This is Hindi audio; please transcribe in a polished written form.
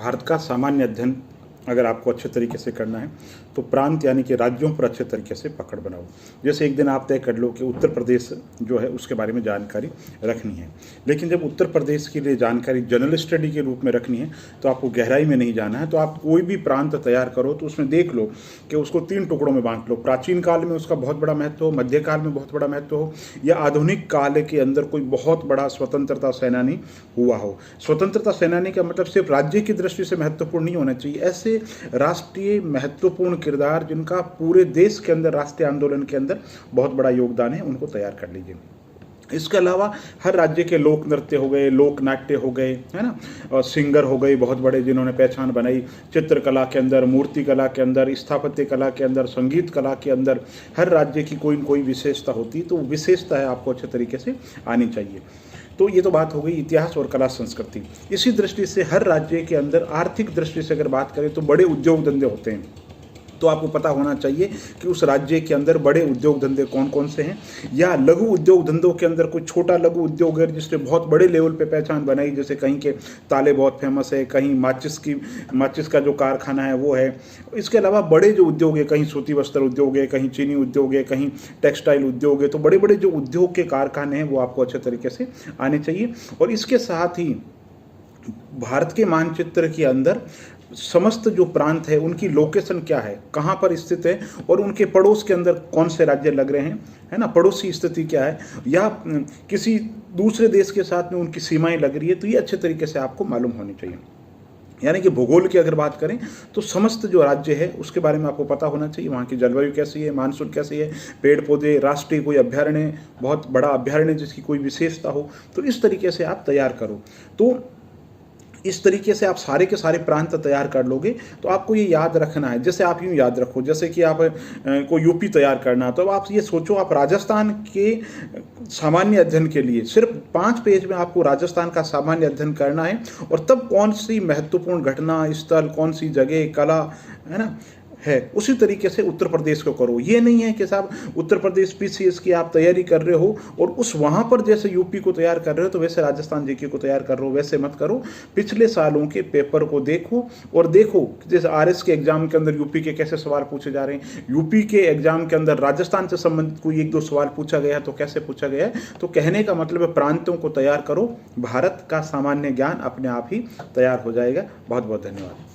भारत का सामान्य अध्ययन अगर आपको अच्छे तरीके से करना है तो प्रांत यानी कि राज्यों पर अच्छे तरीके से पकड़ बनाओ। जैसे एक दिन आप तय कर लो कि उत्तर प्रदेश जो है उसके बारे में जानकारी रखनी है, लेकिन जब उत्तर प्रदेश के लिए जानकारी जनरल स्टडी के रूप में रखनी है तो आपको गहराई में नहीं जाना है। तो आप कोई भी प्रांत तैयार करो तो उसमें देख लो कि उसको 3 टुकड़ों में बांट लो। प्राचीन काल में उसका बहुत बड़ा महत्व हो, मध्यकाल में बहुत बड़ा महत्व हो, या आधुनिक काल के अंदर कोई बहुत बड़ा स्वतंत्रता सेनानी हुआ हो। स्वतंत्रता सेनानी का मतलब सिर्फ राज्य की दृष्टि से महत्वपूर्ण नहीं होना चाहिए, ऐसे राष्ट्रीय महत्वपूर्ण किरदार जिनका पूरे देश के अंदर राष्ट्रीय आंदोलन के अंदर बहुत बड़ा योगदान है, उनको तैयार कर लीजिए। इसके अलावा हर राज्य के लोक नृत्य हो गए, लोक नाट्य हो गए, है ना, और सिंगर हो गए बहुत बड़े जिन्होंने पहचान बनाई चित्रकला के अंदर, मूर्ति कला के अंदर, स्थापत्य कला के अंदर, संगीत कला के अंदर। हर राज्य की कोई न कोई विशेषता होती है, तो विशेषता है आपको अच्छे तरीके से आनी चाहिए। तो ये तो बात हो गई इतिहास और कला संस्कृति। इसी दृष्टि से हर राज्य के अंदर आर्थिक दृष्टि से अगर बात करें तो बड़े उद्योग धंधे होते हैं, तो आपको पता होना चाहिए कि उस राज्य के अंदर बड़े उद्योग धंधे कौन कौन से हैं। या लघु उद्योग धंधों के अंदर कोई छोटा लघु उद्योग है जिसने बहुत बड़े लेवल पे पहचान बनाई, जैसे कहीं के ताले बहुत फेमस है, कहीं माचिस का जो कारखाना है वो है। इसके अलावा बड़े जो उद्योग है, कहीं सूती वस्त्र उद्योग है, कहीं चीनी उद्योग है, कहीं टेक्सटाइल उद्योग है। तो बड़े बड़े जो उद्योग के कारखाने हैं वो आपको अच्छे तरीके से आने चाहिए। और इसके साथ ही भारत के मानचित्र के अंदर समस्त जो प्रांत है उनकी लोकेशन क्या है, कहाँ पर स्थित है, और उनके पड़ोस के अंदर कौन से राज्य लग रहे हैं, है ना, पड़ोसी स्थिति क्या है, या किसी दूसरे देश के साथ में उनकी सीमाएं लग रही है, तो ये अच्छे तरीके से आपको मालूम होनी चाहिए। यानी कि भूगोल की अगर बात करें तो समस्त जो राज्य है उसके बारे में आपको पता होना चाहिए, वहाँ की जलवायु कैसी है, मानसून कैसी है, पेड़ पौधे, राष्ट्रीय कोई अभ्यारण्य, बहुत बड़ा अभ्यारण्य जिसकी कोई विशेषता हो, तो इस तरीके से आप तैयार करो। तो इस तरीके से आप सारे के सारे प्रांत तैयार कर लोगे तो आपको ये याद रखना है। जैसे आप यूँ याद रखो, जैसे कि आप को यूपी तैयार करना, तो आप ये सोचो आप राजस्थान के सामान्य अध्ययन के लिए सिर्फ 5 पेज में आपको राजस्थान का सामान्य अध्ययन करना है, और तब कौन सी महत्वपूर्ण घटना स्थल, कौन सी जगह, कला, है ना, है, उसी तरीके से उत्तर प्रदेश को करो। ये नहीं है कि साहब उत्तर प्रदेश पीसीएस की आप तैयारी कर रहे हो और उस वहाँ पर जैसे यूपी को तैयार कर रहे हो तो वैसे राजस्थान जीके को तैयार कर रहे हो, वैसे मत करो। पिछले सालों के पेपर को देखो और देखो जैसे आरएस के एग्जाम के अंदर यूपी के कैसे सवाल पूछे जा रहे हैं, यूपी के एग्जाम के अंदर राजस्थान से संबंधित कोई 1-2 सवाल पूछा गया है तो कैसे पूछा गया है। तो कहने का मतलब है प्रांतों को तैयार करो, भारत का सामान्य ज्ञान अपने आप ही तैयार हो जाएगा। बहुत बहुत धन्यवाद।